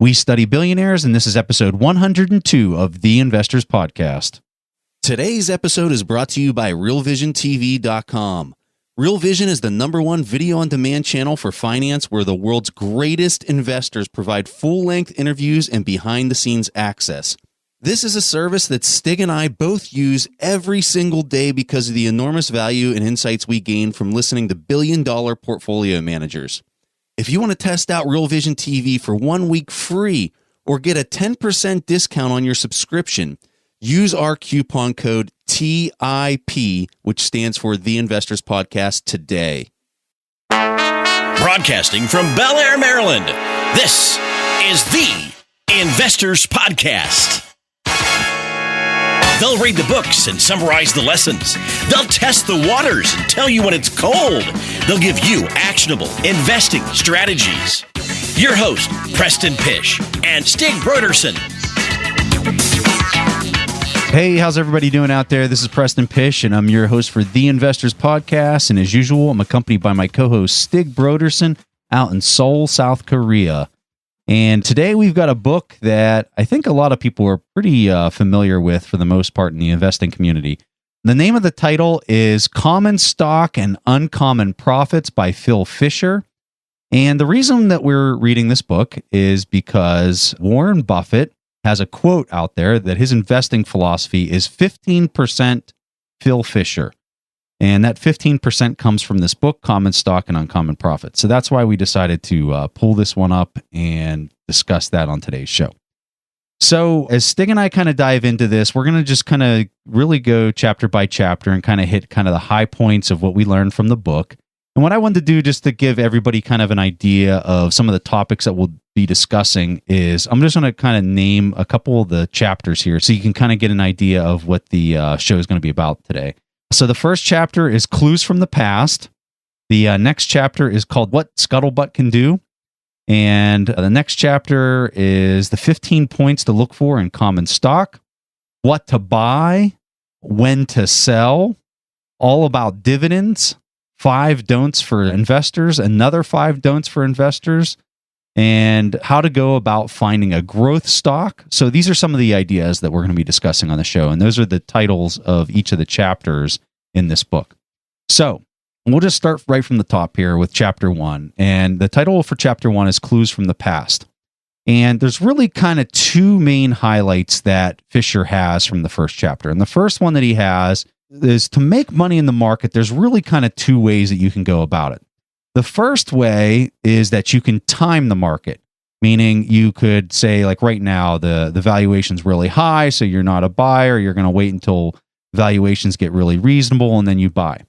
We study billionaires, and this is episode 102 of The Investors Podcast. Today's episode is brought to you by RealVisionTV.com. Real Vision is the #1 video-on-demand channel for finance where the world's greatest investors provide full-length interviews and behind-the-scenes access. This is a service that Stig and I both use every single day because of the enormous value and insights we gain from listening to billion-dollar portfolio managers. If you want to test out Real Vision TV for 1 week free or get a 10% discount on your subscription, use our coupon code TIP, which stands for The Investors Podcast, today. Broadcasting from Bel Air, Maryland, this is The Investors Podcast. They'll read the books and summarize the lessons. They'll test the waters and tell you when it's cold. They'll give you actionable investing strategies. Your host, Preston Pish and Stig Broderson. Hey, how's everybody doing out there? This is Preston Pish, and I'm your host for The Investors Podcast. And as usual, I'm accompanied by my co-host, Stig Broderson, out in Seoul, South Korea. And today we've got a book that I think a lot of people are pretty familiar with for the most part in the investing community. The name of the title is Common Stock and Uncommon Profits by Phil Fisher. And the reason that we're reading this book is because Warren Buffett has a quote out there that his investing philosophy is 15% Phil Fisher. And that 15% comes from this book, Common Stock and Uncommon Profits. So that's why we decided to pull this one up and discuss that on today's show. So as Stig and I kind of dive into this, we're going to just kind of really go chapter by chapter and kind of hit kind of the high points of what we learned from the book. And what I wanted to do just to give everybody kind of an idea of some of the topics that we'll be discussing is I'm just going to kind of name a couple of the chapters here so you can kind of get an idea of what the show is going to be about today. So the first chapter is Clues from the Past. The next chapter is called What Scuttlebutt Can Do. And the next chapter is the 15 points to look for in common stock, what to buy, when to sell, all about dividends, 5 don'ts for investors, another 5 don'ts for investors, and how to go about finding a growth stock. So these are some of the ideas that we're going to be discussing on the show, and those are the titles of each of the chapters in this book. So we'll just start right from the top here with chapter 1, and the title for chapter 1 is Clues from the Past. And there's really kind of 2 main highlights that Fisher has from the first chapter. And the first one that he has is to make money in the market, there's really kind of 2 ways that you can go about it. The first way is that you can time the market, meaning you could say, like right now, the valuation's really high, so you're not a buyer. You're going to wait until valuations get really reasonable, and then you buy.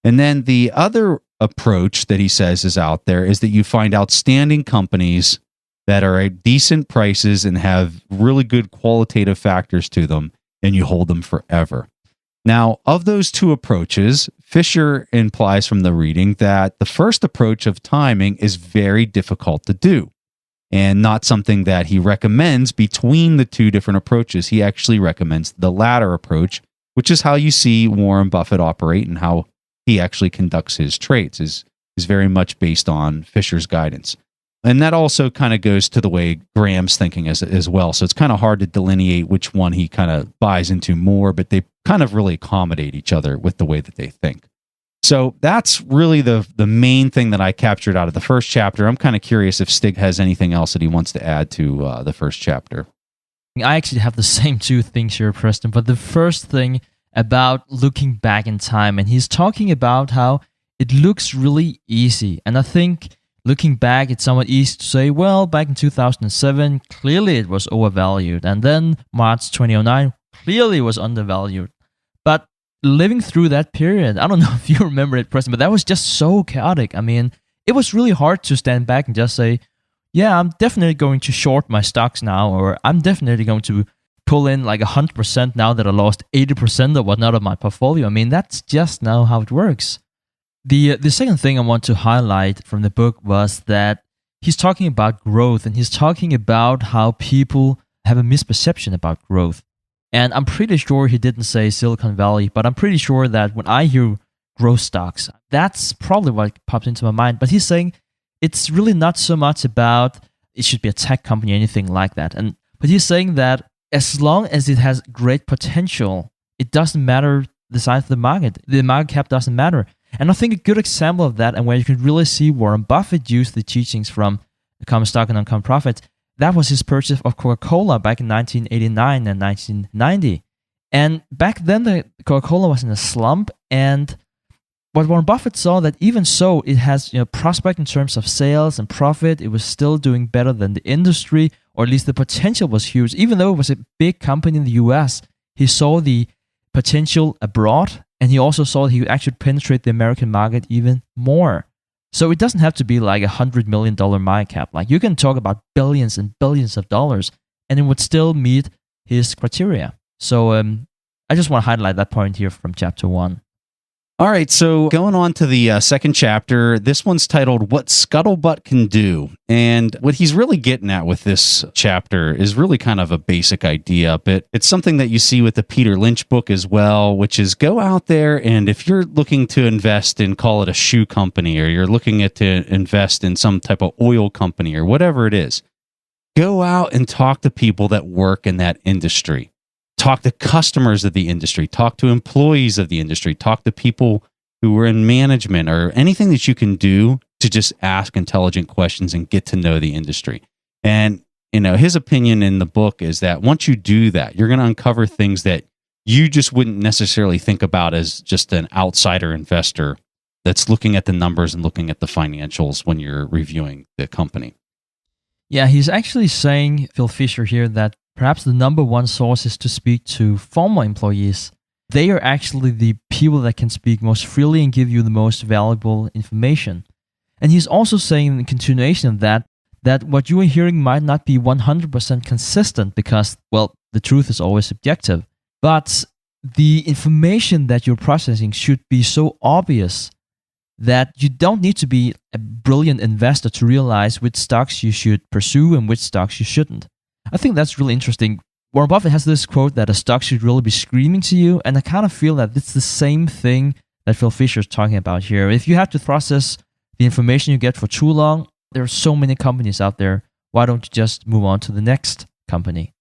And then the other approach that he says is out there is that you find outstanding companies that are at decent prices and have really good qualitative factors to them, and you hold them forever. Now, of those 2 approaches, Fisher implies from the reading that the first approach of timing is very difficult to do and not something that he recommends between the 2 different approaches. He actually recommends the latter approach, which is how you see Warren Buffett operate and how he actually conducts his trades, is very much based on Fisher's guidance. And that also kind of goes to the way Graham's thinking as well. So it's kind of hard to delineate which one he kind of buys into more, but they kind of really accommodate each other with the way that they think. So that's really the main thing that I captured out of the first chapter. I'm kind of curious if Stig has anything else that he wants to add to the first chapter. I actually have the same 2 things here, Preston. But the first thing about looking back in time, and he's talking about how it looks really easy. And I think looking back, it's somewhat easy to say, well, back in 2007, clearly it was overvalued. And then March 2009, clearly it was undervalued. But living through that period, I don't know if you remember it, Preston, but that was just so chaotic. I mean, it was really hard to stand back and just say, yeah, I'm definitely going to short my stocks now, or I'm definitely going to pull in like 100% now that I lost 80% of whatnot of my portfolio. I mean, that's just now how it works. The second thing I want to highlight from the book was that he's talking about growth, and he's talking about how people have a misperception about growth. And I'm pretty sure he didn't say Silicon Valley, but I'm pretty sure that when I hear growth stocks, that's probably what pops into my mind. But he's saying it's really not so much about it should be a tech company or anything like that. But he's saying that as long as it has great potential, it doesn't matter the size of the market. The market cap doesn't matter. And I think a good example of that, and where you can really see Warren Buffett use the teachings from Common Stock and Uncommon Profit, that was his purchase of Coca-Cola back in 1989 and 1990. And back then, the Coca-Cola was in a slump, and what Warren Buffett saw that even so, it has prospect in terms of sales and profit. It was still doing better than the industry, or at least the potential was huge. Even though it was a big company in the US, he saw the potential abroad, and he also saw that he could actually penetrate the American market even more. So it doesn't have to be like $100 million market cap. Like, you can talk about billions and billions of dollars, and it would still meet his criteria. So I just want to highlight that point here from chapter 1. All right, so going on to the second chapter, this one's titled What Scuttlebutt Can Do. And what he's really getting at with this chapter is really kind of a basic idea, but it's something that you see with the Peter Lynch book as well, which is go out there, and if you're looking to invest in, call it a shoe company, or you're looking at to invest in some type of oil company or whatever it is, go out and talk to people that work in that industry. Talk to customers of the industry, talk to employees of the industry, talk to people who are in management, or anything that you can do to just ask intelligent questions and get to know the industry. And, his opinion in the book is that once you do that, you're going to uncover things that you just wouldn't necessarily think about as just an outsider investor that's looking at the numbers and looking at the financials when you're reviewing the company. Yeah, he's actually saying, Phil Fisher here, that perhaps the number one source is to speak to former employees. They are actually the people that can speak most freely and give you the most valuable information. And he's also saying in continuation of that what you are hearing might not be 100% consistent because, well, the truth is always subjective. But the information that you're processing should be so obvious that you don't need to be a brilliant investor to realize which stocks you should pursue and which stocks you shouldn't. I think that's really interesting. Warren Buffett has this quote that a stock should really be screaming to you, and I kind of feel that it's the same thing that Phil Fisher is talking about here. If you have to process the information you get for too long, there are so many companies out there. Why don't you just move on to the next company?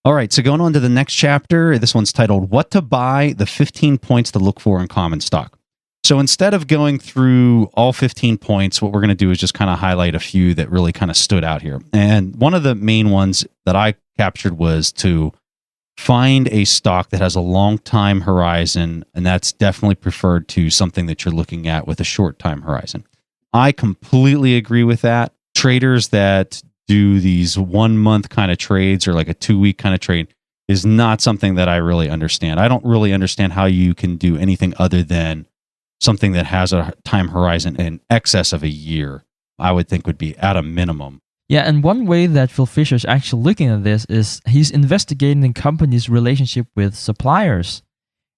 All right, so going on to the next chapter, this one's titled What to Buy, the 15 Points to Look For in Common Stock. So instead of going through all 15 points, what we're going to do is just kind of highlight a few that really kind of stood out here. And one of the main ones that I captured was to find a stock that has a long time horizon, and that's definitely preferred to something that you're looking at with a short time horizon. I completely agree with that. Traders that do these 1 month kind of trades or like a 2 week kind of trade is not something that I really understand. I don't really understand how you can do anything other than something that has a time horizon in excess of a year, I would think would be at a minimum. Yeah, and one way that Phil Fisher is actually looking at this is he's investigating the company's relationship with suppliers.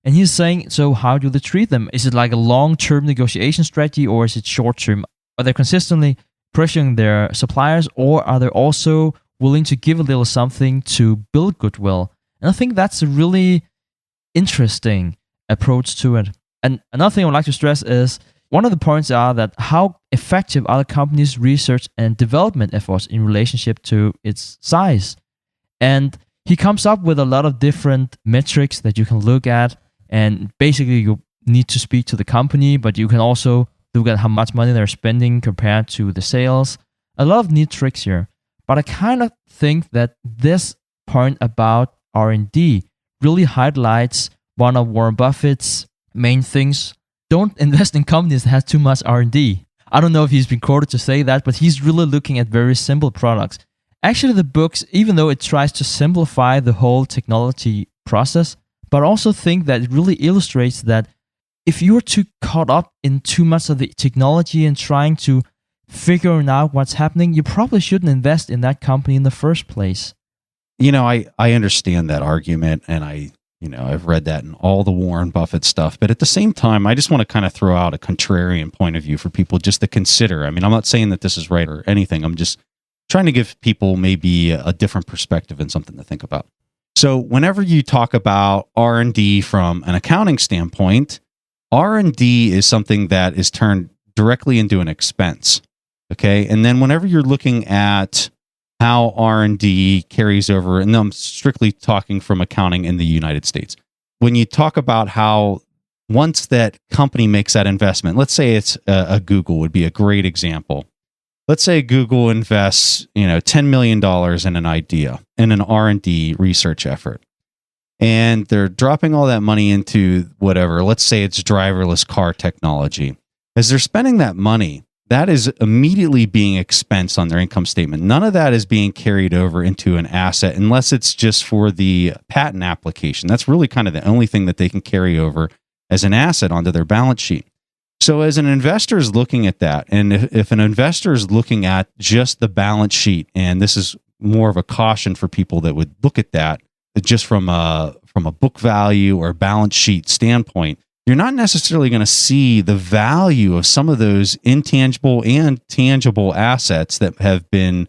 And he's saying, so how do they treat them? Is it like a long-term negotiation strategy, or is it short-term? Are they consistently pressuring their suppliers, or are they also willing to give a little something to build goodwill? And I think that's a really interesting approach to it. And another thing I would like to stress is one of the points are that how effective are the company's research and development efforts in relationship to its size. And he comes up with a lot of different metrics that you can look at. And basically, you need to speak to the company, but you can also look at how much money they're spending compared to the sales. A lot of neat tricks here. But I kind of think that this point about R&D really highlights one of Warren Buffett's main things. Don't invest in companies that have too much R&D. I don't know if he's been quoted to say that, but he's really looking at very simple products. Actually, the books, even though it tries to simplify the whole technology process, but I also think that it really illustrates that if you're too caught up in too much of the technology and trying to figure out what's happening, you probably shouldn't invest in that company in the first place. I understand that argument, and I've read that in all the Warren Buffett stuff, but at the same time, I just want to kind of throw out a contrarian point of view for people just to consider. I mean, I'm not saying that this is right or anything. I'm just trying to give people maybe a different perspective and something to think about. So whenever you talk about R&D from an accounting standpoint, R&D is something that is turned directly into an expense. Okay. And then whenever you're looking at how R&D carries over, and I'm strictly talking from accounting in the United States, when you talk about how once that company makes that investment, let's say it's a Google would be a great example. Let's say Google invests, $10 million in an idea, in an R&D research effort. And they're dropping all that money into whatever, let's say it's driverless car technology. As they're spending that money, that is immediately being expensed on their income statement. None of that is being carried over into an asset unless it's just for the patent application. That's really kind of the only thing that they can carry over as an asset onto their balance sheet. So as an investor is looking at that, and if an investor is looking at just the balance sheet, and this is more of a caution for people that would look at that just from a book value or balance sheet standpoint, you're not necessarily going to see the value of some of those intangible and tangible assets that have been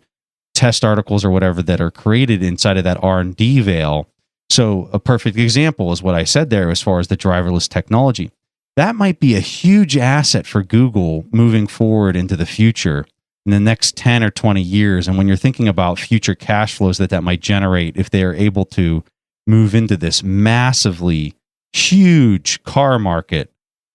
test articles or whatever that are created inside of that R&D veil. So a perfect example is what I said there as far as the driverless technology. That might be a huge asset for Google moving forward into the future in the next 10 or 20 years. And when you're thinking about future cash flows that might generate if they are able to move into this massively huge car market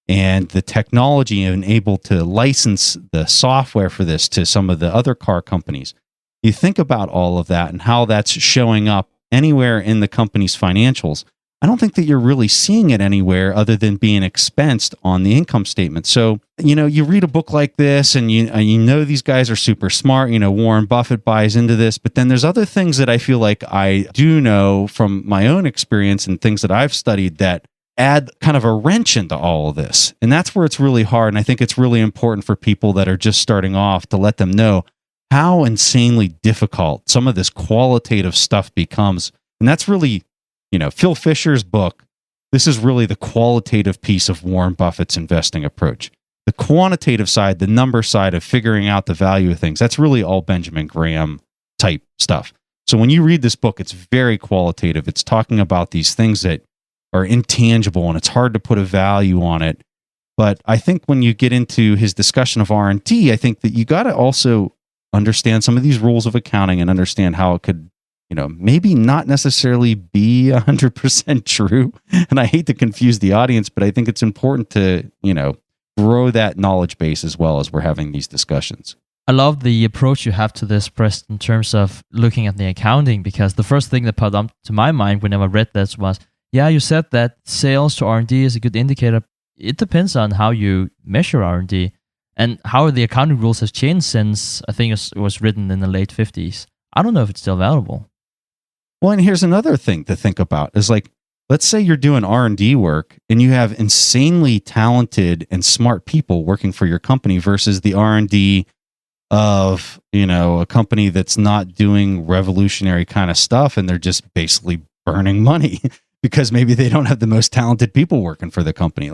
and the technology and able to license the software for this to some of the other car companies, you think about all of that and how that's showing up anywhere in the company's financials. I don't think that you're really seeing it anywhere other than being expensed on the income statement. So, you read a book like this and you know these guys are super smart. Warren Buffett buys into this, but then there's other things that I feel like I do know from my own experience and things that I've studied that add kind of a wrench into all of this. And that's where it's really hard. And I think it's really important for people that are just starting off to let them know how insanely difficult some of this qualitative stuff becomes. And that's really, Phil Fisher's book, this is really the qualitative piece of Warren Buffett's investing approach. The quantitative side, the number side of figuring out the value of things, that's really all Benjamin Graham type stuff. So when you read this book, it's very qualitative. It's talking about these things that are intangible and it's hard to put a value on it. But I think when you get into his discussion of R&D, I think that you got to also understand some of these rules of accounting and understand how it could maybe not necessarily be 100% true. And I hate to confuse the audience, but I think it's important to, grow that knowledge base as well as we're having these discussions. I love the approach you have to this, Preston, in terms of looking at the accounting, because the first thing that popped up to my mind whenever I read this was, you said that sales to R&D is a good indicator. It depends on how you measure R&D and how the accounting rules has changed since I think it was written in the late 50s. I don't know if it's still valuable. Well, and here's another thing to think about is let's say you're doing R&D work and you have insanely talented and smart people working for your company versus the R&D of, a company that's not doing revolutionary kind of stuff and they're just basically burning money because maybe they don't have the most talented people working for the company.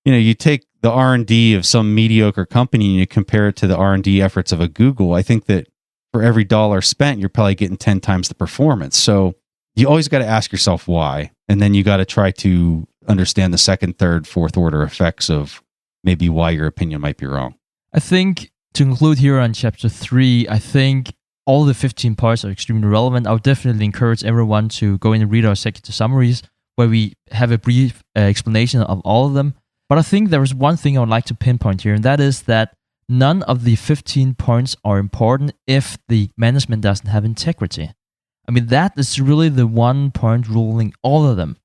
You take the R&D of some mediocre company and you compare it to the R&D efforts of a Google. I think that for every dollar spent, you're probably getting 10 times the performance. So you always got to ask yourself why. And then you got to try to understand the second, third, fourth order effects of maybe why your opinion might be wrong. I think to conclude here on chapter 3, I think all the 15 parts are extremely relevant. I would definitely encourage everyone to go in and read our executive summaries where we have a brief explanation of all of them. But I think there is one thing I would like to pinpoint here, and that is that none of the 15 points are important if the management doesn't have integrity. I mean, that is really the one point ruling all of them.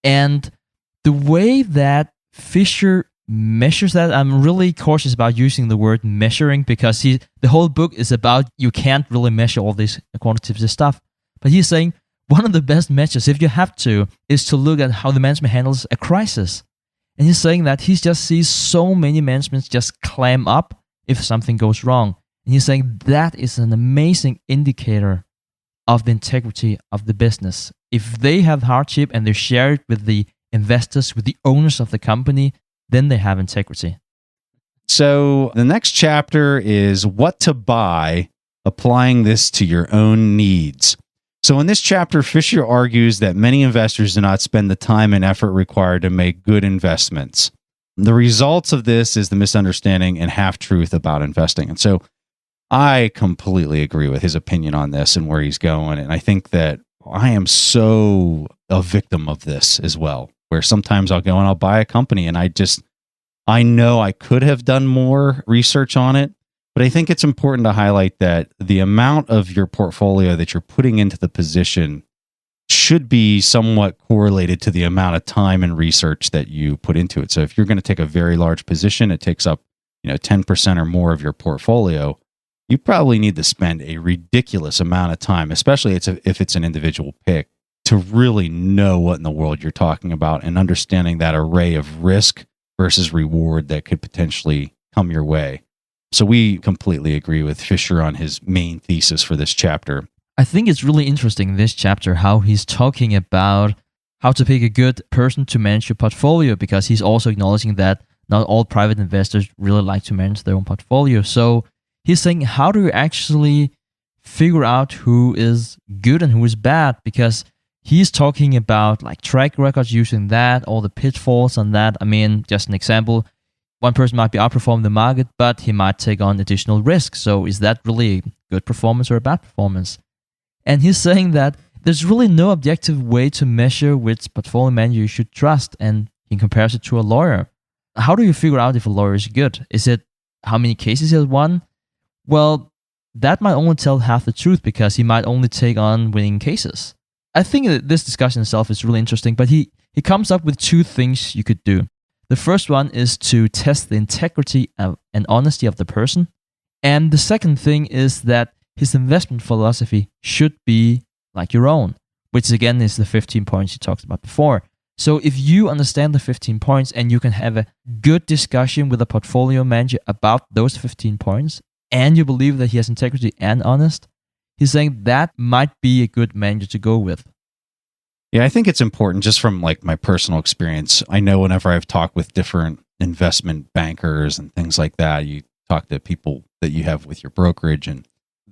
And the way that Fisher measures that, I'm really cautious about using the word measuring because the whole book is about you can't really measure all this quantitative stuff. But he's saying one of the best measures, if you have to, is to look at how the management handles a crisis. And he's saying that he just sees so many managements just clam up if something goes wrong. And he's saying that is an amazing indicator of the integrity of the business. If they have hardship and they share it with the investors, with the owners of the company, then they have integrity. So the next chapter is what to buy, applying this to your own needs. So in this chapter, Fisher argues that many investors do not spend the time and effort required to make good investments. The results of this is the misunderstanding and half-truth about investing. And so I completely agree with his opinion on this and where he's going. And I think that I am so a victim of this as well, where sometimes I'll go and I'll buy a company and I know I could have done more research on it, but I think it's important to highlight that the amount of your portfolio that you're putting into the position should be somewhat correlated to the amount of time and research that you put into it. So if you're going to take a very large position, it takes up, 10% or more of your portfolio, you probably need to spend a ridiculous amount of time, especially if it's an individual pick, to really know what in the world you're talking about and understanding that array of risk versus reward that could potentially come your way. So we completely agree with Fisher on his main thesis for this chapter. I think it's really interesting in this chapter how he's talking about how to pick a good person to manage your portfolio, because he's also acknowledging that not all private investors really like to manage their own portfolio. So he's saying, how do you actually figure out who is good and who is bad? Because he's talking about like track records using that, all the pitfalls on that. I mean, just an example, one person might be outperforming the market, but he might take on additional risk. So is that really a good performance or a bad performance? And he's saying that there's really no objective way to measure which portfolio manager you should trust, and he compares it to a lawyer. How do you figure out if a lawyer is good? Is it how many cases he has won? Well, that might only tell half the truth, because he might only take on winning cases. I think that this discussion itself is really interesting, but he comes up with two things you could do. The first one is to test the integrity and honesty of the person. And the second thing is that his investment philosophy should be like your own, which again is the 15 points he talked about before. So if you understand the 15 points and you can have a good discussion with a portfolio manager about those 15 points, and you believe that he has integrity and honest, he's saying that might be a good manager to go with. Yeah, I think it's important just from like my personal experience. I know whenever I've talked with different investment bankers and things like that, you talk to people that you have with your brokerage, and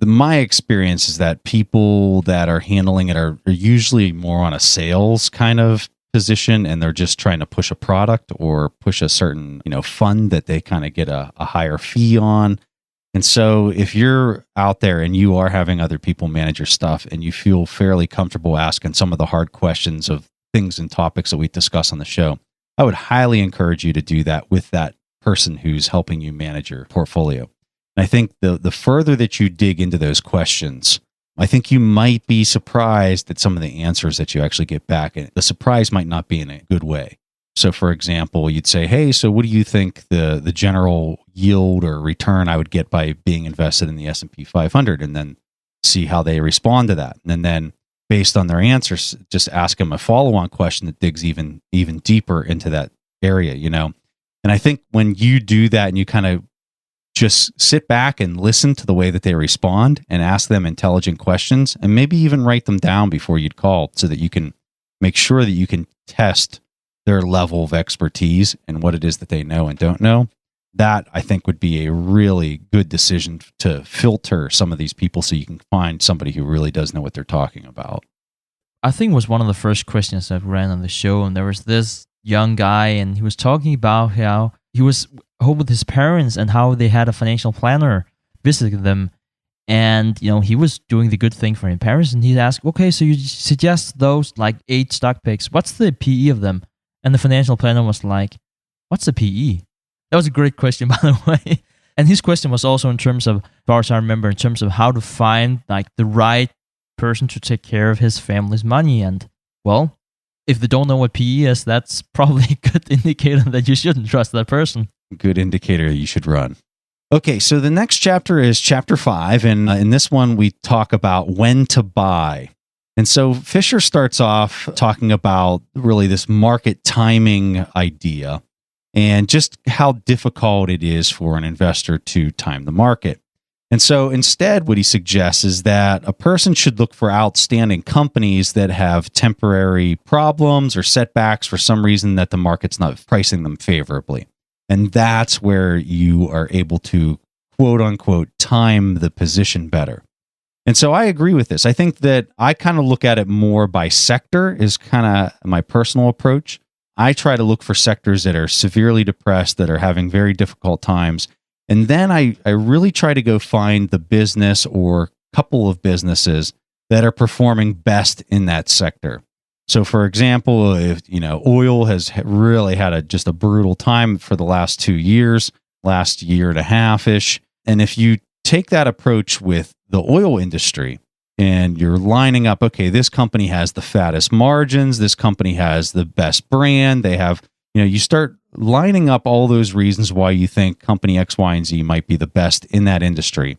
my experience is that people that are handling it are usually more on a sales kind of position, and they're just trying to push a product or push a certain, fund that they kind of get a higher fee on. And so if you're out there and you are having other people manage your stuff and you feel fairly comfortable asking some of the hard questions of things and topics that we discuss on the show, I would highly encourage you to do that with that person who's helping you manage your portfolio. And I think the further that you dig into those questions, I think you might be surprised at some of the answers that you actually get back. And the surprise might not be in a good way. So for example, you'd say, hey, so what do you think the general yield or return I would get by being invested in the S&P 500? And then see how they respond to that. And then based on their answers, just ask them a follow-on question that digs even deeper into that area, And I think when you do that and you kind of just sit back and listen to the way that they respond and ask them intelligent questions, and maybe even write them down before you'd call, so that you can make sure that you can test their level of expertise and what it is that they know and don't know. That, I think, would be a really good decision to filter some of these people so you can find somebody who really does know what they're talking about. I think it was one of the first questions that ran on the show, and there was this young guy, and he was talking about how he was home with his parents and how they had a financial planner visiting them. And, he was doing the good thing for his parents, and he asked, okay, so you suggest those like 8 stock picks. What's the PE of them? And the financial planner was like, what's the PE? That was a great question, by the way. And his question was also in terms of, as far as I remember, in terms of how to find like the right person to take care of his family's money. And, well, if they don't know what PE is, that's probably a good indicator that you shouldn't trust that person. Good indicator you should run. Okay, so the next chapter is chapter 5, and in this one we talk about when to buy. And so Fisher starts off talking about really this market timing idea and just how difficult it is for an investor to time the market. And so instead, what he suggests is that a person should look for outstanding companies that have temporary problems or setbacks for some reason that the market's not pricing them favorably. And that's where you are able to, quote unquote, time the position better. And so I agree with this. I think that I kind of look at it more by sector is kind of my personal approach. I try to look for sectors that are severely depressed, that are having very difficult times. And then I really try to go find the business or couple of businesses that are performing best in that sector. So, for example, if oil has really had just a brutal time for the last 2 years, last year and a half ish, and if you take that approach with the oil industry and you're lining up, okay, this company has the fattest margins, this company has the best brand, they have, you start lining up all those reasons why you think company X, Y, and Z might be the best in that industry.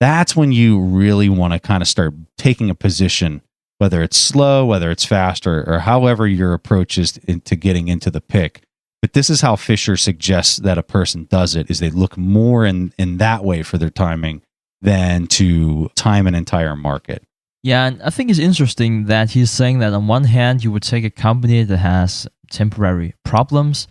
That's when you really want to kind of start taking a position, whether it's slow, whether it's fast, or however your approach is to getting into the pick. But this is how Fisher suggests that a person does it, is they look more in that way for their timing than to time an entire market. Yeah, and I think it's interesting that he's saying that on one hand, you would take a company that has temporary problems,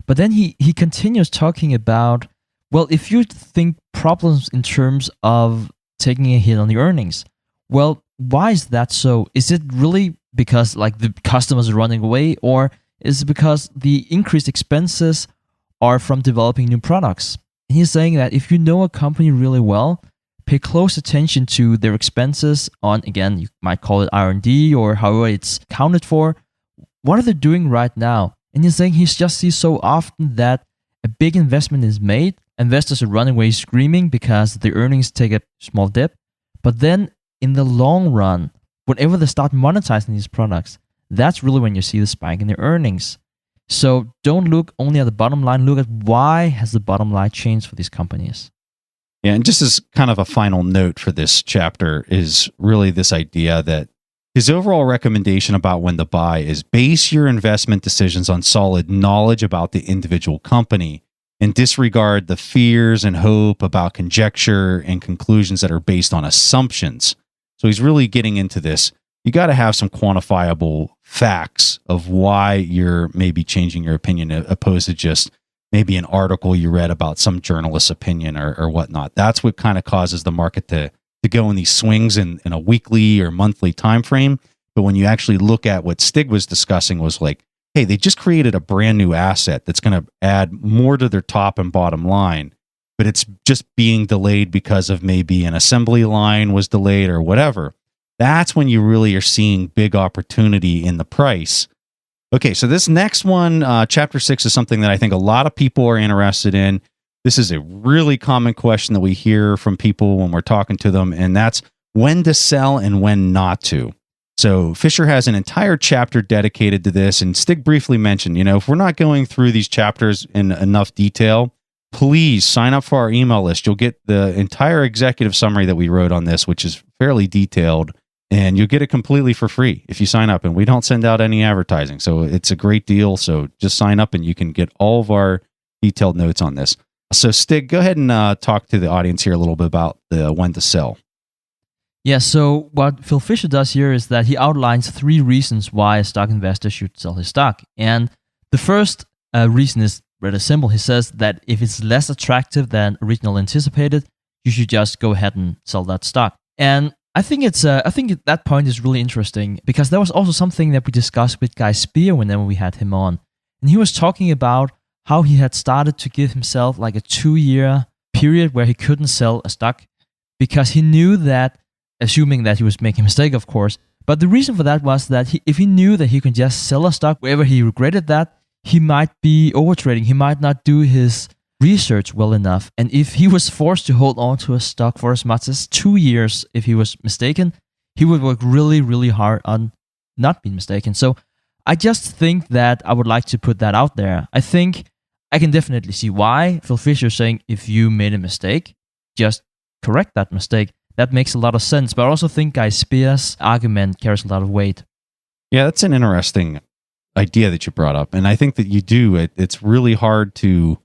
but then he continues talking about, well, if you think problems in terms of taking a hit on the earnings, well, why is that so? Is it really because like the customers are running away, or is it because the increased expenses are from developing new products? And he's saying that if you know a company really well, pay close attention to their expenses on, again, you might call it R&D or however it's accounted for. What are they doing right now? And he's saying he just sees so often that a big investment is made, investors are running away screaming because the earnings take a small dip. But then in the long run, whenever they start monetizing these products, that's really when you see the spike in their earnings. So don't look only at the bottom line, look at why has the bottom line changed for these companies. Yeah, and just as kind of a final note for this chapter is really this idea that his overall recommendation about when to buy is base your investment decisions on solid knowledge about the individual company and disregard the fears and hope about conjecture and conclusions that are based on assumptions. So he's really getting into this. You got to have some quantifiable facts of why you're maybe changing your opinion, opposed to just maybe an article you read about some journalist's opinion or whatnot. That's what kind of causes the market to go in these swings in a weekly or monthly time frame. But when you actually look at what Stig was discussing, was like, hey, they just created a brand new asset that's going to add more to their top and bottom line, but it's just being delayed because of maybe an assembly line was delayed or whatever. That's when you really are seeing big opportunity in the price. Okay, so this next one, Chapter 6, is something that I think a lot of people are interested in. This is a really common question that we hear from people when we're talking to them, and that's when to sell and when not to. So Fisher has an entire chapter dedicated to this, and Stig briefly mentioned, if we're not going through these chapters in enough detail, please sign up for our email list. You'll get the entire executive summary that we wrote on this, which is fairly detailed. And you'll get it completely for free if you sign up. And we don't send out any advertising. So it's a great deal. So just sign up and you can get all of our detailed notes on this. So Stig, go ahead and talk to the audience here a little bit about the when to sell. Yeah, so what Phil Fisher does here is that he outlines 3 reasons why a stock investor should sell his stock. And the first reason is rather simple. He says that if it's less attractive than originally anticipated, you should just go ahead and sell that stock. And I think that point is really interesting because there was also something that we discussed with Guy Spear whenever we had him on. And he was talking about how he had started to give himself like a 2-year period where he couldn't sell a stock because he knew that, assuming that he was making a mistake, of course, but the reason for that was that if he knew that he could just sell a stock wherever he regretted that, he might be overtrading. He might not do his research well enough. And if he was forced to hold on to a stock for as much as 2 years, if he was mistaken, he would work really, really hard on not being mistaken. So I just think that I would like to put that out there. I think I can definitely see why Phil Fisher is saying if you made a mistake, just correct that mistake. That makes a lot of sense. But I also think Guy Spear's argument carries a lot of weight. Yeah, that's an interesting idea that you brought up. And I think that you do. It's really hard to,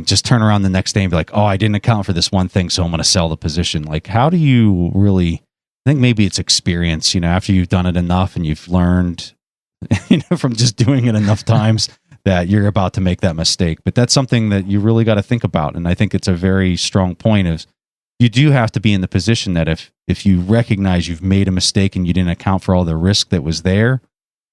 just turn around the next day and be like, oh, I didn't account for this one thing, so I'm going to sell the position. Like, how do you really, I think maybe it's experience, after you've done it enough and you've learned, from just doing it enough times that you're about to make that mistake. But that's something that you really got to think about. And I think it's a very strong point of, you do have to be in the position that if you recognize you've made a mistake and you didn't account for all the risk that was there,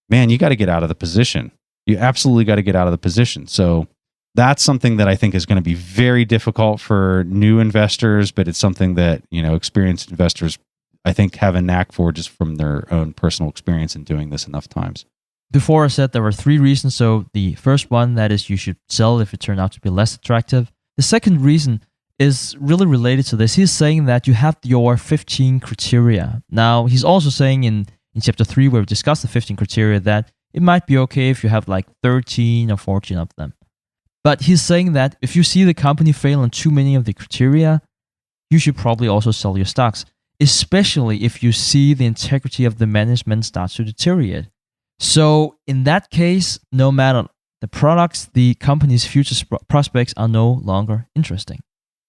man, you got to get out of the position. You absolutely got to get out of the position. So that's something that I think is going to be very difficult for new investors, but it's something that, experienced investors, I think, have a knack for just from their own personal experience in doing this enough times. Before I said there were 3 reasons. So the first one, that is you should sell if it turned out to be less attractive. The second reason is really related to this. He's saying that you have your 15 criteria. Now, he's also saying in chapter 3, where we discussed the 15 criteria, that it might be okay if you have like 13 or 14 of them. But he's saying that if you see the company fail on too many of the criteria, you should probably also sell your stocks, especially if you see the integrity of the management start to deteriorate. So in that case, no matter the products, the company's future prospects are no longer interesting.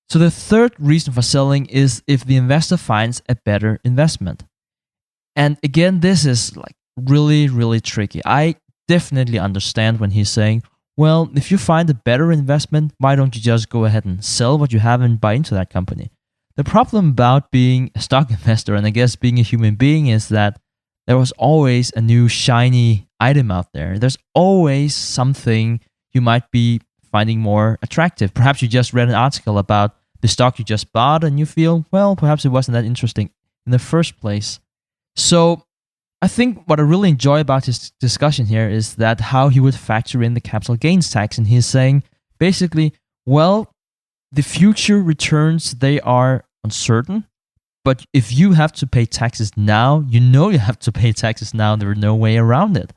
So the third reason for selling is if the investor finds a better investment. And again, this is like really, really tricky. I definitely understand when he's saying, well, if you find a better investment, why don't you just go ahead and sell what you have and buy into that company? The problem about being a stock investor, and I guess being a human being, is that there was always a new shiny item out there. There's always something you might be finding more attractive. Perhaps you just read an article about the stock you just bought and you feel, well, perhaps it wasn't that interesting in the first place. So I think what I really enjoy about his discussion here is that how he would factor in the capital gains tax. And he's saying basically, well, the future returns, they are uncertain. But if you have to pay taxes now, you have to pay taxes now. There is no way around it.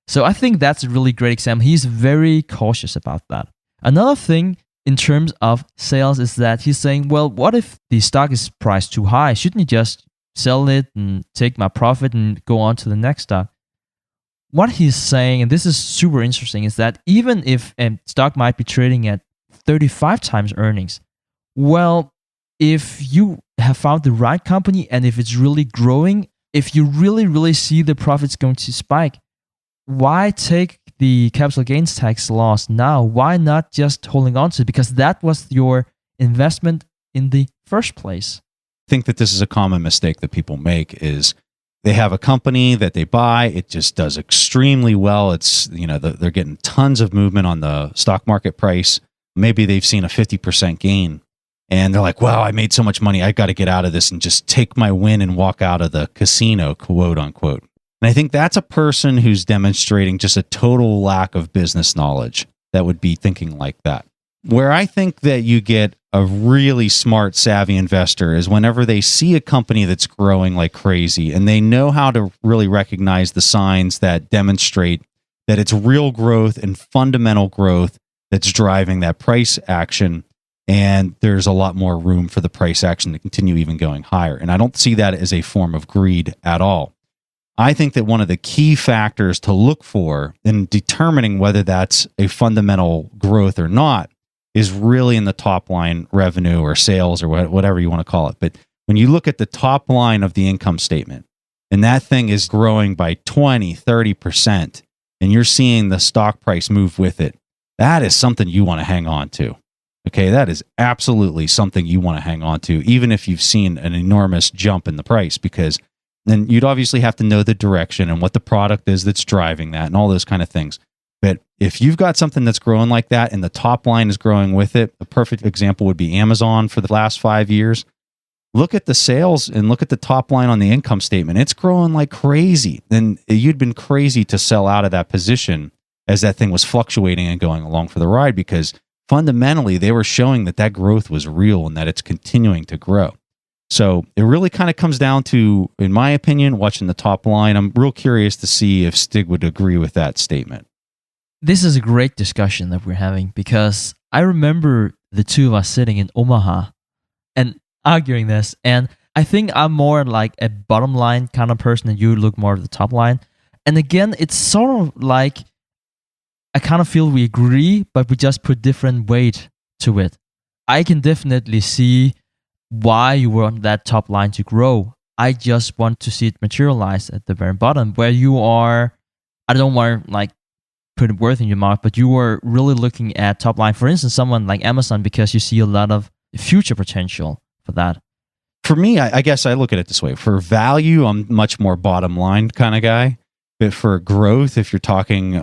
So I think that's a really great example. He's very cautious about that. Another thing in terms of sales is that he's saying, well, what if the stock is priced too high? Shouldn't you just sell it and take my profit and go on to the next stock? What he's saying, and this is super interesting, is that even if a stock might be trading at 35 times earnings, well, if you have found the right company and if it's really growing, if you really, really see the profits going to spike, why take the capital gains tax loss now? Why not just holding on to it? Because that was your investment in the first place. I think that this is a common mistake that people make is they have a company that they buy. It just does extremely well. It's, they're getting tons of movement on the stock market price. Maybe they've seen a 50% gain. And they're like, wow, I made so much money. I got to get out of this and just take my win and walk out of the casino, quote unquote. And I think that's a person who's demonstrating just a total lack of business knowledge that would be thinking like that. Where I think that you get a really smart, savvy investor is whenever they see a company that's growing like crazy and they know how to really recognize the signs that demonstrate that it's real growth and fundamental growth that's driving that price action. And there's a lot more room for the price action to continue even going higher. And I don't see that as a form of greed at all. I think that one of the key factors to look for in determining whether that's a fundamental growth or not is really in the top line revenue or sales or whatever you want to call it. But when you look at the top line of the income statement and that thing is growing by 20, 30%, and you're seeing the stock price move with it, that is something you want to hang on to. Okay, that is absolutely something you want to hang on to, even if you've seen an enormous jump in the price, because then you'd obviously have to know the direction and what the product is that's driving that and all those kind of things. But if you've got something that's growing like that and the top line is growing with it, a perfect example would be Amazon for the last 5 years. Look at the sales and look at the top line on the income statement. It's growing like crazy. And you'd been crazy to sell out of that position as that thing was fluctuating and going along for the ride, because fundamentally they were showing that that growth was real and that it's continuing to grow. So it really kind of comes down to, in my opinion, watching the top line. I'm real curious to see if Stig would agree with that statement. This is a great discussion that we're having, because I remember the two of us sitting in Omaha and arguing this. And I think I'm more like a bottom line kind of person and you look more at the top line. And again, it's sort of like I kind of feel we agree, but we just put different weight to it. I can definitely see why you want that top line to grow. I just want to see it materialize at the very bottom where you are. I don't want to like put words in your mouth, but you are really looking at top line. For instance, someone like Amazon, because you see a lot of future potential for that. For me, I guess I look at it this way. For value, I'm much more bottom line kind of guy. But for growth, if you're talking,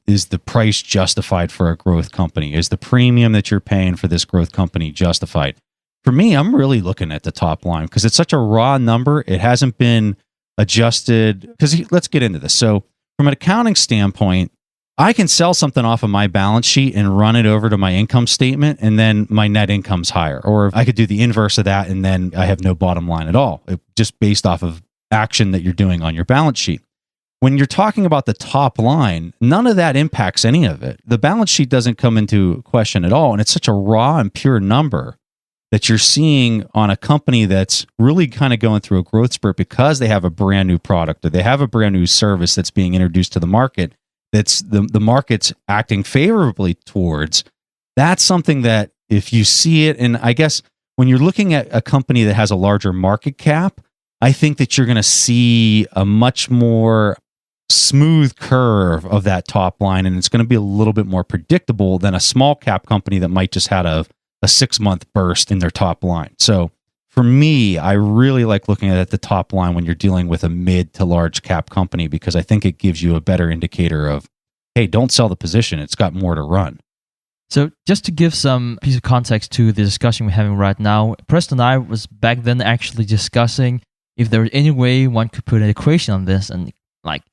is the price justified for a growth company? Is the premium that you're paying for this growth company justified? For me, I'm really looking at the top line because it's such a raw number. It hasn't been adjusted. Because let's get into this. So from an accounting standpoint, I can sell something off of my balance sheet and run it over to my income statement, and then my net income's higher. Or I could do the inverse of that, and then I have no bottom line at all, just based off of action that you're doing on your balance sheet. When you're talking about the top line, none of that impacts any of it. The balance sheet doesn't come into question at all, and it's such a raw and pure number that you're seeing on a company that's really kind of going through a growth spurt because they have a brand new product or they have a brand new service that's being introduced to the market that's the market's acting favorably towards. That's something that if you see it, and I guess when you're looking at a company that has a larger market cap, I think that you're going to see a much more smooth curve of that top line, and it's going to be a little bit more predictable than a small cap company that might just had a 6-month burst in their top line. So for me, I really like looking at the top line when you're dealing with a mid to large cap company, because I think it gives you a better indicator of, hey, don't sell the position. It's got more to run. So just to give some piece of context to the discussion we're having right now, Preston and I was back then actually discussing if there was any way one could put an equation on this, and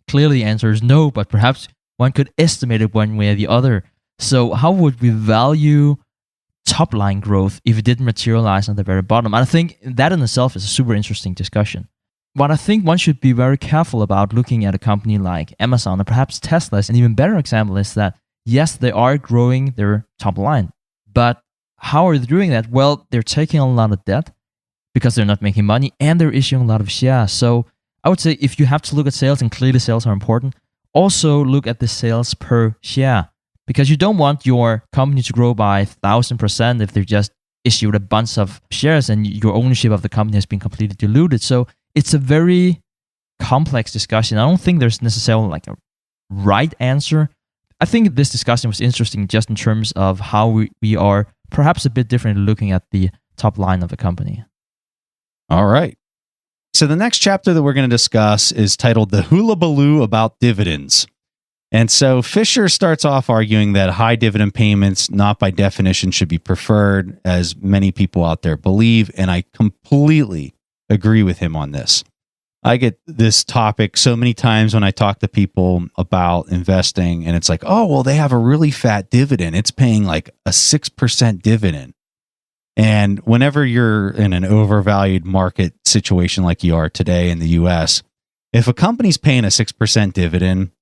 clearly the answer is no, but perhaps one could estimate it one way or the other. So how would we value top line growth if it didn't materialize on the very bottom? And I think that in itself is a super interesting discussion. What I think one should be very careful about looking at a company like Amazon or perhaps Tesla is an even better example is that, yes, they are growing their top line, but how are they doing that? Well, they're taking on a lot of debt because they're not making money, and they're issuing a lot of shares. So I would say if you have to look at sales, and clearly sales are important, also look at the sales per share, because you don't want your company to grow by 1,000% if they just issued a bunch of shares and your ownership of the company has been completely diluted. So it's a very complex discussion. I don't think there's necessarily a right answer. I think this discussion was interesting just in terms of how we are perhaps a bit different looking at the top line of the company. All right. So the next chapter that we're going to discuss is titled The Hullabaloo About Dividends. And so Fisher starts off arguing that high dividend payments, not by definition, should be preferred, as many people out there believe. And I completely agree with him on this. I get this topic so many times when I talk to people about investing, and it's like, oh, well, they have a really fat dividend. It's paying like a 6% dividend. And whenever you're in an overvalued market situation like you are today in the US, if a company's paying a 6% dividend,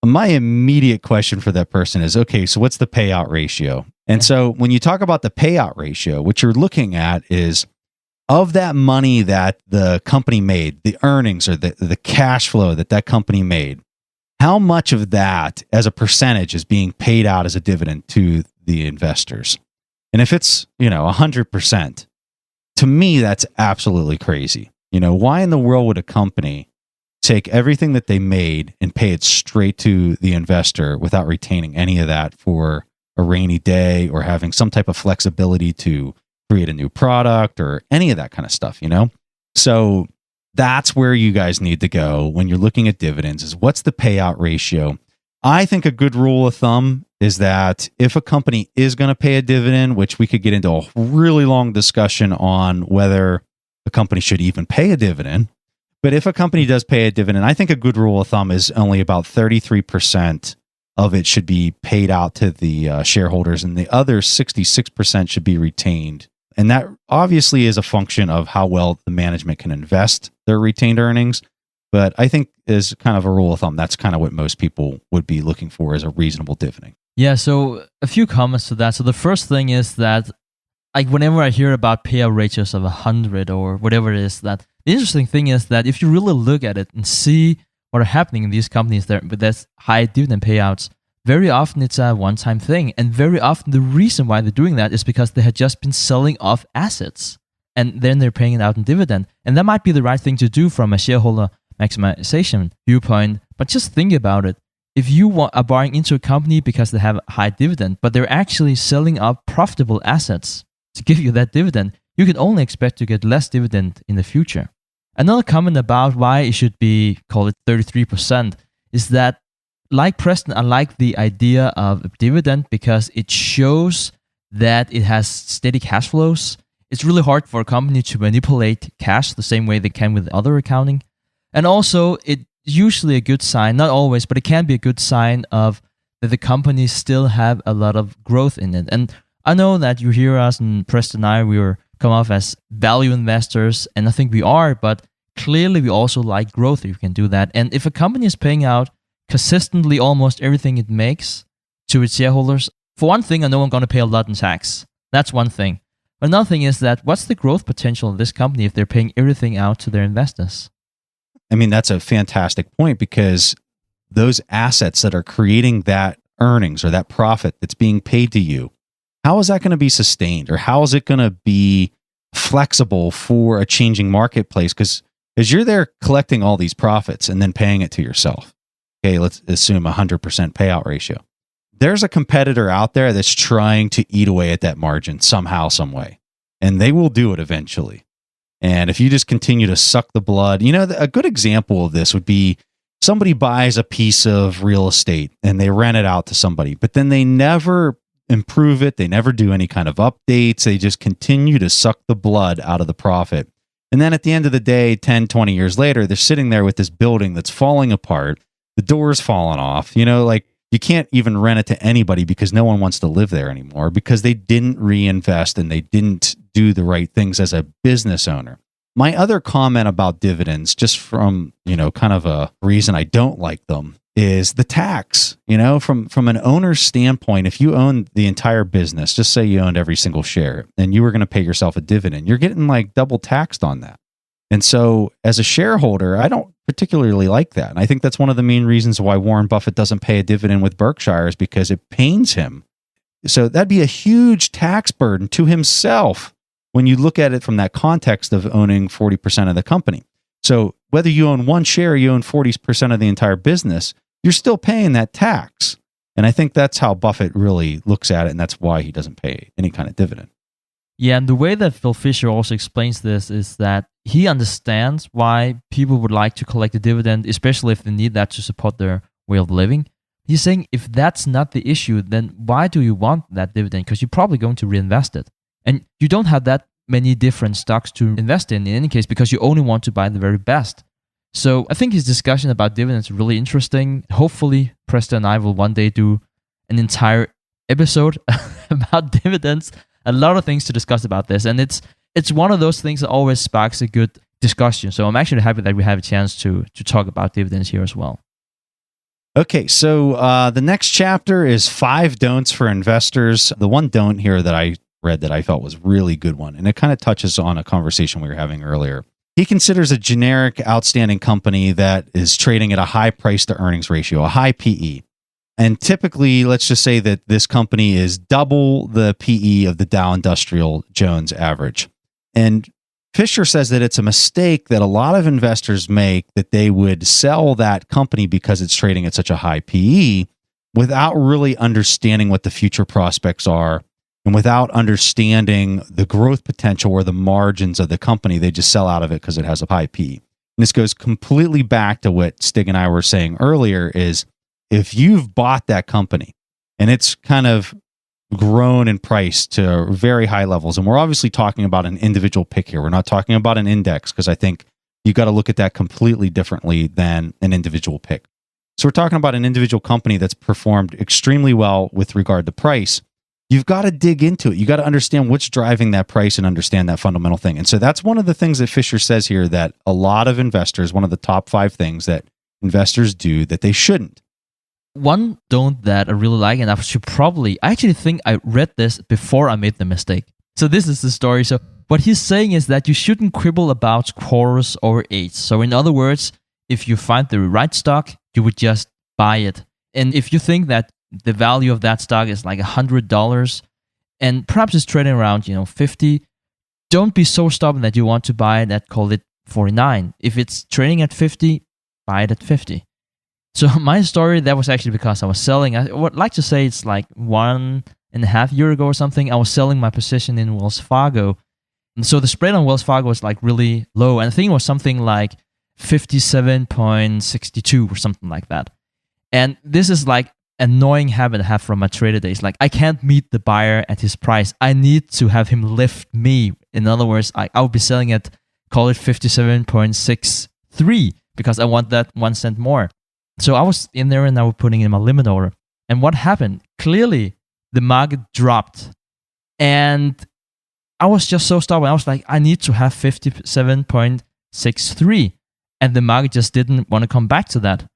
my immediate question for that person is, okay, so what's the payout ratio? And so when you talk about the payout ratio, what you're looking at is of that money that the company made, the earnings or the cash flow that company made, how much of that as a percentage is being paid out as a dividend to the investors? And if it's, 100%, to me, that's absolutely crazy. Why in the world would a company take everything that they made and pay it straight to the investor without retaining any of that for a rainy day or having some type of flexibility to create a new product or any of that kind of stuff, So that's where you guys need to go when you're looking at dividends is what's the payout ratio? I think a good rule of thumb is that if a company is going to pay a dividend, which we could get into a really long discussion on whether a company should even pay a dividend, but if a company does pay a dividend, I think a good rule of thumb is only about 33% of it should be paid out to the shareholders, and the other 66% should be retained. And that obviously is a function of how well the management can invest their retained earnings. But I think as kind of a rule of thumb, that's kind of what most people would be looking for as a reasonable dividend. Yeah, so a few comments to that. So the first thing is that whenever I hear about payout ratios of 100 or whatever it is, that the interesting thing is that if you really look at it and see what are happening in these companies there with this high dividend payouts, very often it's a one-time thing. And very often the reason why they're doing that is because they had just been selling off assets and then they're paying it out in dividend. And that might be the right thing to do from a shareholder maximization viewpoint. But just think about it. If you are buying into a company because they have a high dividend, but they're actually selling off profitable assets to give you that dividend, you can only expect to get less dividend in the future. Another comment about why it should be, call it 33%, is that, like Preston, I like the idea of a dividend because it shows that it has steady cash flows. It's really hard for a company to manipulate cash the same way they can with other accounting. And also, it's usually a good sign, not always, but it can be a good sign of that the company still have a lot of growth in it. And I know that you hear us, and Preston and I, we were come off as value investors, and I think we are, but clearly we also like growth if you can do that. And if a company is paying out consistently almost everything it makes to its shareholders, for one thing, I know I'm going to pay a lot in tax. That's one thing. Another thing is that what's the growth potential of this company if they're paying everything out to their investors? I mean, that's a fantastic point, because those assets that are creating that earnings or that profit that's being paid to you, how is that going to be sustained, or how is it going to be flexible for a changing marketplace? Because as you're there collecting all these profits and then paying it to yourself, okay, let's assume 100% payout ratio. There's a competitor out there that's trying to eat away at that margin somehow, some way, and they will do it eventually. And if you just continue to suck the blood, a good example of this would be somebody buys a piece of real estate and they rent it out to somebody, but then they never improve it. They never do any kind of updates. They just continue to suck the blood out of the profit. And then at the end of the day, 10, 20 years later, they're sitting there with this building that's falling apart. The door's falling off. You can't even rent it to anybody because no one wants to live there anymore because they didn't reinvest and they didn't do the right things as a business owner. My other comment about dividends, just from, kind of a reason I don't like them, is the tax. From an owner's standpoint, if you own the entire business, just say you owned every single share and you were going to pay yourself a dividend, you're getting like double taxed on that. And so as a shareholder, I don't particularly like that. And I think that's one of the main reasons why Warren Buffett doesn't pay a dividend with Berkshire, is because it pains him. So that'd be a huge tax burden to himself when you look at it from that context of owning 40% of the company. So whether you own one share or you own 40% of the entire business, you're still paying that tax. And I think that's how Buffett really looks at it, and that's why he doesn't pay any kind of dividend. Yeah, and the way that Phil Fisher also explains this is that he understands why people would like to collect a dividend, especially if they need that to support their way of living. He's saying if that's not the issue, then why do you want that dividend? Because you're probably going to reinvest it. And you don't have that many different stocks to invest in any case, because you only want to buy the very best. So I think his discussion about dividends is really interesting. Hopefully, Preston and I will one day do an entire episode about dividends. A lot of things to discuss about this, and it's one of those things that always sparks a good discussion. So I'm actually happy that we have a chance to talk about dividends here as well. Okay, so the next chapter is 5 don'ts for investors. The one don't here that I read that I felt was really good one, and it kind of touches on a conversation we were having earlier. He considers a generic outstanding company that is trading at a high price to earnings ratio, a high PE. And typically, let's just say that this company is double the PE of the Dow Industrial Jones average. And Fisher says that it's a mistake that a lot of investors make, that they would sell that company because it's trading at such a high PE without really understanding what the future prospects are, and without understanding the growth potential or the margins of the company. They just sell out of it because it has a high PE. And this goes completely back to what Stig and I were saying earlier, is if you've bought that company and it's kind of grown in price to very high levels, and we're obviously talking about an individual pick here. We're not talking about an index, because I think you got to look at that completely differently than an individual pick. So we're talking about an individual company that's performed extremely well with regard to price. You've got to dig into it. You got to understand what's driving that price and understand that fundamental thing. And so that's one of the things that Fisher says here, that a lot of investors, one of the top 5 things that investors do that they shouldn't. One don't that I really like, and I actually think I read this before I made the mistake. So this is the story. So what he's saying is that you shouldn't quibble about quarters or eighths. So in other words, if you find the right stock, you would just buy it. And if you think that the value of that stock is like $100 and perhaps it's trading around, 50, don't be so stubborn that you want to buy it at, call it 49. If it's trading at 50, buy it at 50. So my story, that was actually because I was selling. I would like to say it's like 1.5 years ago or something. I was selling my position in Wells Fargo. And so the spread on Wells Fargo was like really low. And I think it was something like 57.62 or something like that. And this is like annoying habit I have from my trader days. Like I can't meet the buyer at his price. I need to have him lift me. In other words, I'll be selling at, call it 57.63 because I want that 1 cent more. So I was in there and I was putting in my limit order. And what happened? Clearly, the market dropped. And I was just so stubborn. I was like, I need to have 57.63. And the market just didn't want to come back to that.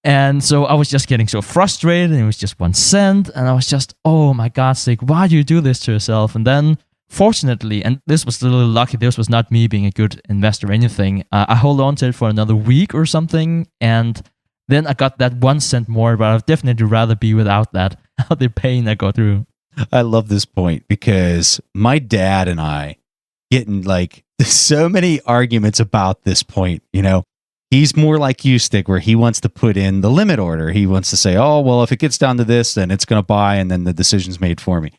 And so I was just getting so frustrated, and it was just 1 cent. And I was just, oh my God's sake, why do you do this to yourself? And then, fortunately, and this was a little lucky, this was not me being a good investor or anything, I hold on to it for another week or something. And then I got that 1 cent more, but I'd definitely rather be without that, the pain I go through. I love this point because my dad and I getting like so many arguments about this point. You know, he's more like you, Stig, where he wants to put in the limit order. He wants to say, oh, well, if it gets down to this, then it's going to buy, and then the decision's made for me.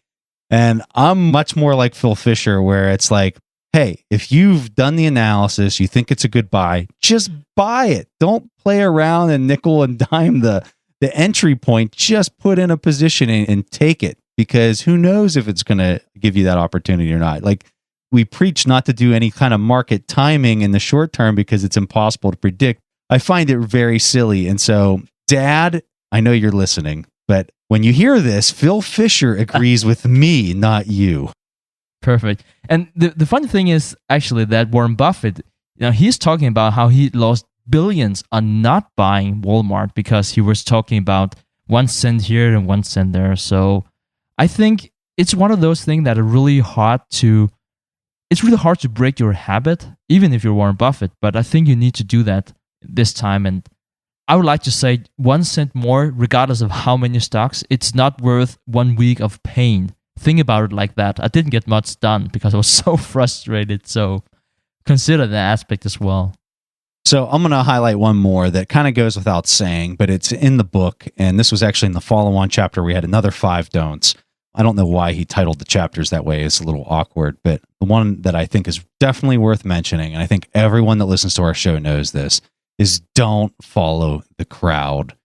And I'm much more like Phil Fisher, where it's like, hey, if you've done the analysis, you think it's a good buy, just buy it. Don't play around and nickel and dime the entry point. Just put in a position and take it, because who knows if it's going to give you that opportunity or not. Like, we preach not to do any kind of market timing in the short term because it's impossible to predict. I find it very silly. And so, Dad, I know you're listening, but when you hear this, Phil Fisher agrees with me, not you. Perfect. And the funny thing is actually that Warren Buffett, he's talking about how he lost billions on not buying Walmart because he was talking about 1 cent here and 1 cent there. So I think it's one of those things that are really hard to break your habit, even if you're Warren Buffett. But I think you need to do that this time. And I would like to say 1 cent more, regardless of how many stocks, it's not worth 1 week of pain. Think about it like that. I didn't get much done because I was so frustrated. So consider that aspect as well. So I'm going to highlight one more that kind of goes without saying, but it's in the book. And this was actually in the follow-on chapter. We had another 5 don'ts. I don't know why he titled the chapters that way. It's a little awkward, but the one that I think is definitely worth mentioning, and I think everyone that listens to our show knows this, is don't follow the crowd.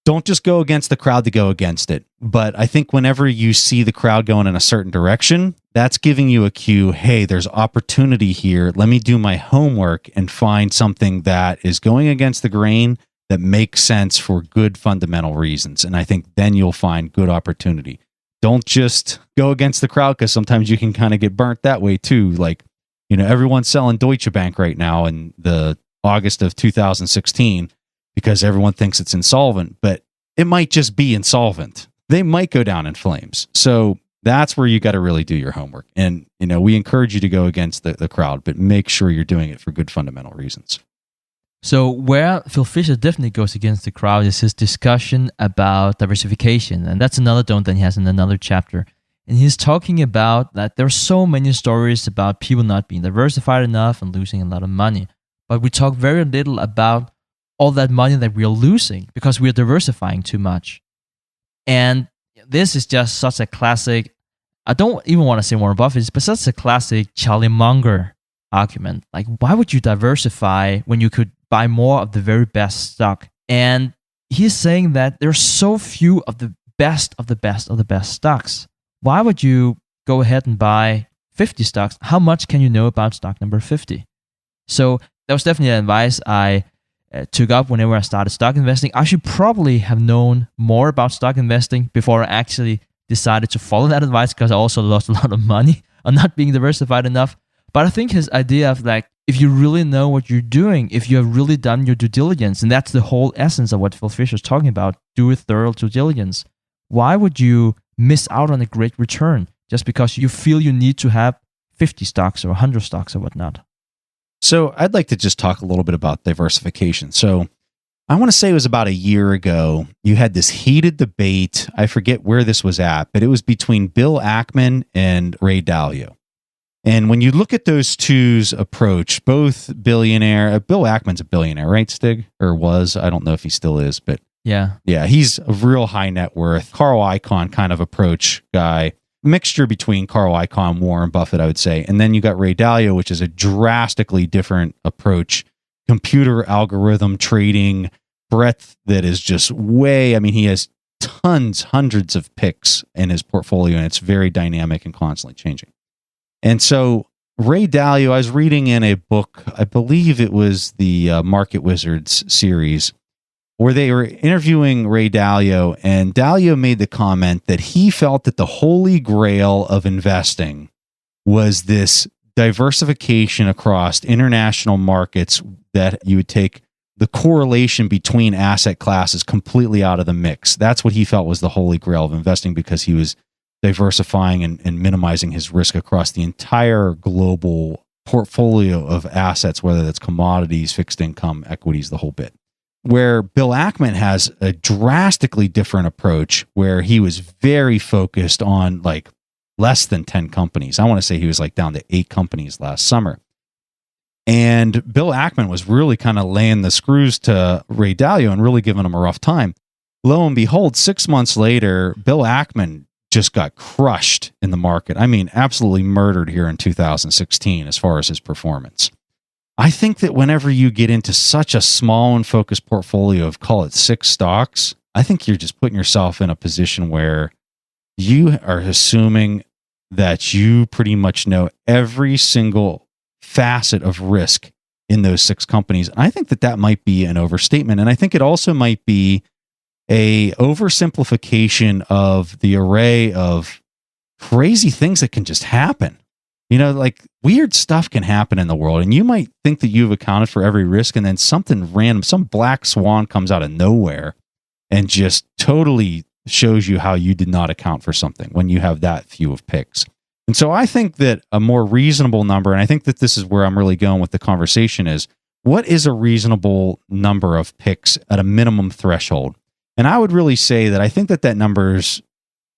Don't just go against the crowd to go against it. But I think whenever you see the crowd going in a certain direction, that's giving you a cue. Hey, there's opportunity here. Let me do my homework and find something that is going against the grain that makes sense for good fundamental reasons. And I think then you'll find good opportunity. Don't just go against the crowd, because sometimes you can kind of get burnt that way too. Like, everyone's selling Deutsche Bank right now in the August of 2016 because everyone thinks it's insolvent, but it might just be insolvent. They might go down in flames. So that's where you got to really do your homework. And, we encourage you to go against the crowd, but make sure you're doing it for good fundamental reasons. So where Phil Fisher definitely goes against the crowd is his discussion about diversification. And that's another don't that he has in another chapter. And he's talking about that there are so many stories about people not being diversified enough and losing a lot of money. But we talk very little about all that money that we are losing because we are diversifying too much. And this is just such a classic, I don't even want to say Warren Buffett, but such a classic Charlie Munger argument. Like, why would you diversify when you could buy more of the very best stock? And he's saying that there's so few of the best of the best of the best stocks. Why would you go ahead and buy 50 stocks? How much can you know about stock number 50? So that was definitely advice I took up whenever I started stock investing. I should probably have known more about stock investing before I actually decided to follow that advice, because I also lost a lot of money on not being diversified enough. But I think his idea of like, if you really know what you're doing, if you have really done your due diligence, and that's the whole essence of what Phil Fisher is talking about, do a thorough due diligence. Why would you miss out on a great return just because you feel you need to have 50 stocks or 100 stocks or whatnot? So I'd like to just talk a little bit about diversification. So I want to say it was about a year ago, you had this heated debate. I forget where this was at, but it was between Bill Ackman and Ray Dalio. And when you look at those two's approach, both billionaire, Bill Ackman's a billionaire, right, Stig? Or was, I don't know if he still is, but yeah, he's a real high net worth, Carl Icahn kind of approach guy. Mixture between Carl Icahn, Warren Buffett, I would say. And then you got Ray Dalio, which is a drastically different approach. Computer algorithm trading, breadth that is just way, I mean, he has hundreds of picks in his portfolio, and it's very dynamic and constantly changing. And so Ray Dalio, I was reading in a book, I believe it was the Market Wizards series, where they were interviewing Ray Dalio, and Dalio made the comment that he felt that the holy grail of investing was this diversification across international markets, that you would take the correlation between asset classes completely out of the mix. That's what he felt was the holy grail of investing, because he was diversifying and minimizing his risk across the entire global portfolio of assets, whether that's commodities, fixed income, equities, the whole bit. Where Bill Ackman has a drastically different approach, where he was very focused on like less than 10 companies. I want to say he was like down to 8 companies last summer. And Bill Ackman was really kind of laying the screws to Ray Dalio and really giving him a rough time. Lo and behold, 6 months later, Bill Ackman just got crushed in the market. I mean, absolutely murdered here in 2016 as far as his performance. I think that whenever you get into such a small and focused portfolio of, call it 6 stocks, I think you're just putting yourself in a position where you are assuming that you pretty much know every single facet of risk in those 6 companies. And I think that that might be an overstatement. And I think it also might be a oversimplification of the array of crazy things that can just happen. You know, like weird stuff can happen in the world, and you might think that you've accounted for every risk, and then something random, some black swan comes out of nowhere and just totally shows you how you did not account for something when you have that few of picks. And so I think that a more reasonable number, and I think that this is where I'm really going with the conversation, is what is a reasonable number of picks at a minimum threshold? And I would really say that I think that that number's,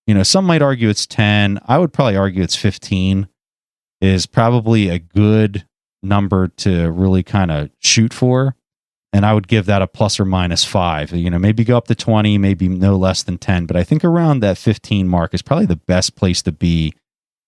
you know, some might argue it's 10. I would probably argue it's 15 is probably a good number to really kind of shoot for. And I would give that a plus or minus 5. You know, maybe go up to 20, maybe no less than 10. But I think around that 15 mark is probably the best place to be.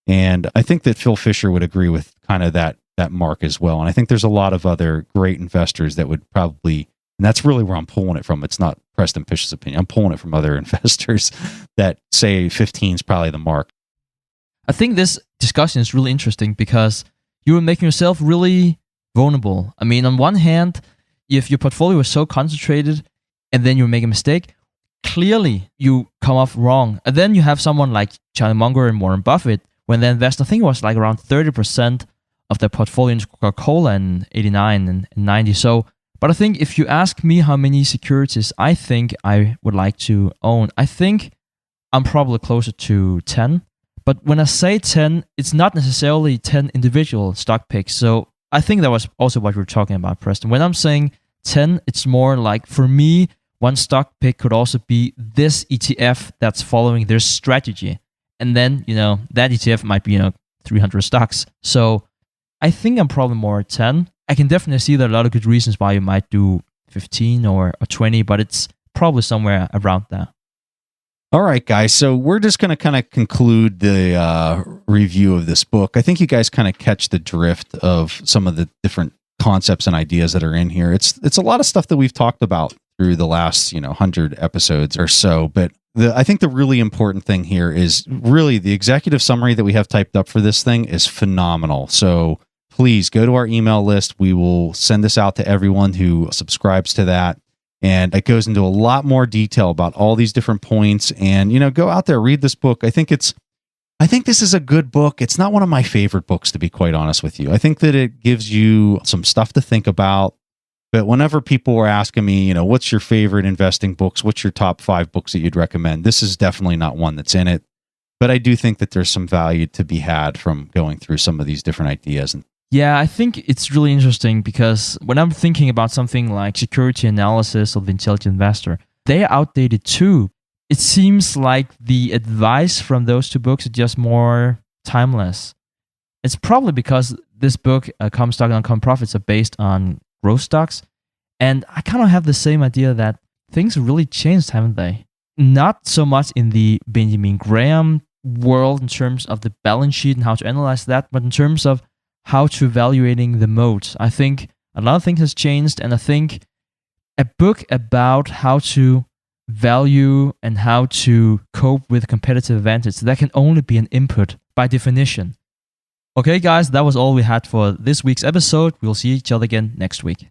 And I think that Phil Fisher would agree with kind of that mark as well. And I think there's a lot of other great investors that would probably, and that's really where I'm pulling it from. It's not Preston Pish's opinion. I'm pulling it from other investors that say 15 is probably the mark. I think this discussion is really interesting because you are making yourself really vulnerable. I mean, on one hand, if your portfolio is so concentrated and then you make a mistake, clearly you come off wrong. And then you have someone like Charlie Munger and Warren Buffett, when they invest, I think it was like around 30% of their portfolio in Coca-Cola in 89 and 90. So, but I think if you ask me how many securities I think I would like to own, I think I'm probably closer to 10. But when I say 10, it's not necessarily 10 individual stock picks. So I think that was also what you were talking about, Preston. When I'm saying 10, it's more like, for me, one stock pick could also be this ETF that's following their strategy. And then, you know, that ETF might be, 300 stocks. So I think I'm probably more 10. I can definitely see there are a lot of good reasons why you might do 15 or 20, but it's probably somewhere around there. All right, guys. So we're just going to kind of conclude the review of this book. I think you guys kind of catch the drift of some of the different concepts and ideas that are in here. It's a lot of stuff that we've talked about through the last 100 episodes or so. But I think the really important thing here is really the executive summary that we have typed up for this thing is phenomenal. So please go to our email list. We will send this out to everyone who subscribes to that. And it goes into a lot more detail about all these different points. And, go out there, read this book. I think this is a good book. It's not one of my favorite books, to be quite honest with you. I think that it gives you some stuff to think about. But whenever people were asking me, what's your favorite investing books? What's your top 5 books that you'd recommend? This is definitely not one that's in it. But I do think that there's some value to be had from going through some of these different ideas. Yeah, I think it's really interesting because when I'm thinking about something like security analysis of the intelligent investor, they're outdated too. It seems like the advice from those 2 books is just more timeless. It's probably because this book, Common Stock and Uncommon Profits, are based on growth stocks. And I kind of have the same idea that things have really changed, haven't they? Not so much in the Benjamin Graham world in terms of the balance sheet and how to analyze that, but in terms of how to evaluating the moat. I think a lot of things has changed, and I think a book about how to value and how to cope with competitive advantage. That can only be an input by definition. Okay, guys, that was all we had for this week's episode. We'll see each other again next week.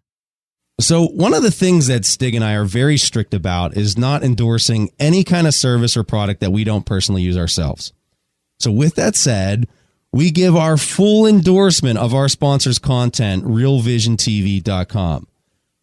So one of the things that Stig and I are very strict about is not endorsing any kind of service or product that we don't personally use ourselves. So with that said, we give our full endorsement of our sponsor's content, realvisiontv.com.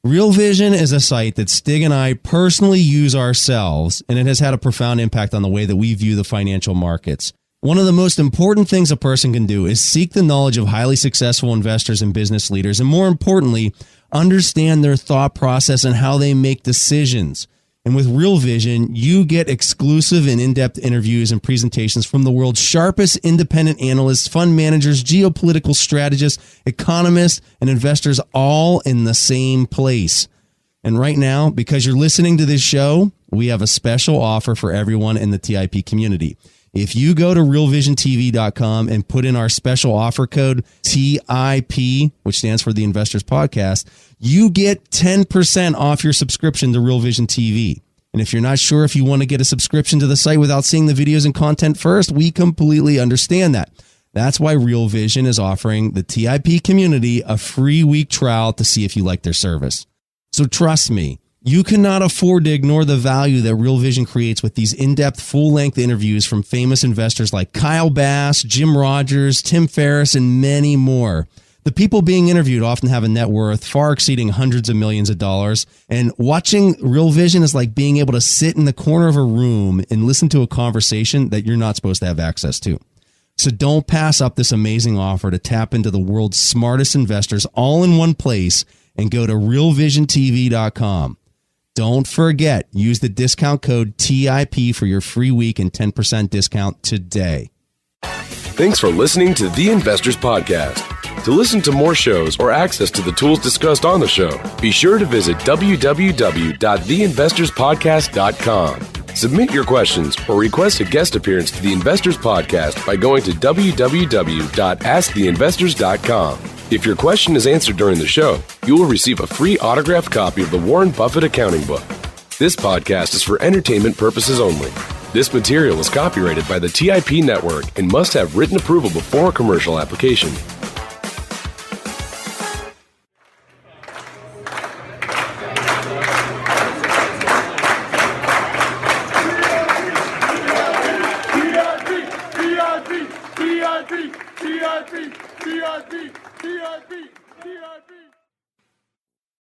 Real Vision is a site that Stig and I personally use ourselves, and it has had a profound impact on the way that we view the financial markets. One of the most important things a person can do is seek the knowledge of highly successful investors and business leaders, and more importantly, understand their thought process and how they make decisions. And with Real Vision, you get exclusive and in-depth interviews and presentations from the world's sharpest independent analysts, fund managers, geopolitical strategists, economists, and investors all in the same place. And right now, because you're listening to this show, we have a special offer for everyone in the TIP community. If you go to realvisiontv.com and put in our special offer code TIP, which stands for the Investors Podcast, you get 10% off your subscription to Real Vision TV. And if you're not sure if you want to get a subscription to the site without seeing the videos and content first, we completely understand that. That's why Real Vision is offering the TIP community a free week trial to see if you like their service. So trust me, you cannot afford to ignore the value that Real Vision creates with these in-depth, full-length interviews from famous investors like Kyle Bass, Jim Rogers, Tim Ferriss, and many more. The people being interviewed often have a net worth far exceeding hundreds of millions of dollars, and watching Real Vision is like being able to sit in the corner of a room and listen to a conversation that you're not supposed to have access to. So don't pass up this amazing offer to tap into the world's smartest investors all in one place, and go to realvisiontv.com. Don't forget, use the discount code TIP for your free week and 10% discount today. Thanks for listening to The Investors Podcast. To listen to more shows or access to the tools discussed on the show, be sure to visit www.theinvestorspodcast.com. Submit your questions or request a guest appearance to The Investors Podcast by going to www.asktheinvestors.com. If your question is answered during the show, you will receive a free autographed copy of the Warren Buffett accounting book. This podcast is for entertainment purposes only. This material is copyrighted by the TIP Network and must have written approval before commercial application.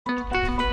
TIP.